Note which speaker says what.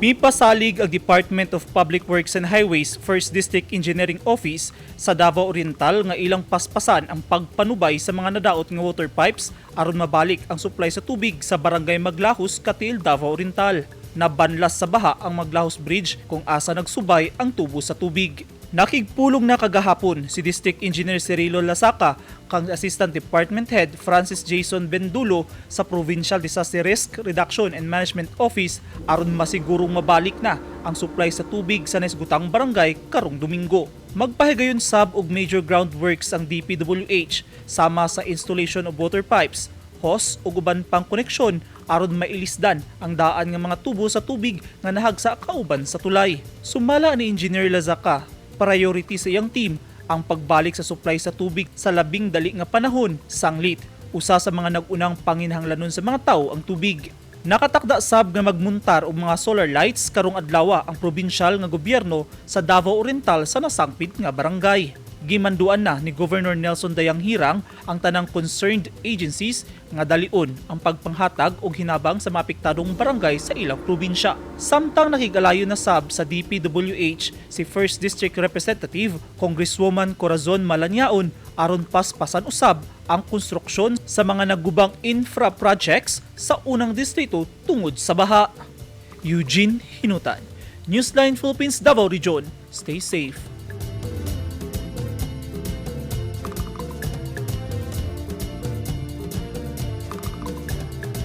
Speaker 1: Pipasalig ang Department of Public Works and Highways 1st District Engineering Office sa Davao Oriental nga ilang paspasan ang pagpanubay sa mga nadaot nga water pipes aron mabalik ang supply sa tubig sa Barangay Maglahos, Katil, Davao Oriental. Nabanlas sa baha ang Maglahos Bridge kung asa nagsubay ang tubo sa tubig. Nakigpulong na kagahapon si District Engineer Cirilo Lasaca kang Assistant Department Head Francis Jason Bendulo sa Provincial Disaster Risk Reduction and Management Office aron masigurong mabalik na ang supply sa tubig sa nasgutang barangay karong Domingo. Magpahigayon sab og major groundworks ang DPWH sama sa installation of water pipes, hose ug uban pang koneksyon aron mailisdan ang daan nga mga tubo sa tubig nga nahagsa kauban sa tulay. Sumala ni Engineer Lasaca, priority sa iyang team ang pagbalik sa supply sa tubig sa labing dali nga panahon sanglit. Usa sa mga nagunang panginhanglanon sa mga tawo ang tubig. Nakatakda sab nga magmuntar og mga solar lights karong adlaw ang probinsyal nga gobyerno sa Davao Oriental sa nasangpit nga barangay. Gimanduan na ni Governor Nelson Dayang Hirang ang tanang concerned agencies nga dalion ang pagpanghatag og hinabang sa mapiktadong barangay sa ilang probinsya. Samtang nakigalayo na sab sa DPWH si 1st District Representative Congresswoman Corazon Malanyaon aron paspasan usab ang konstruksyon sa mga nagubang infra projects sa unang distrito tungod sa baha. Eugene Hinutan, Newsline Philippines, Davao Region. Stay safe.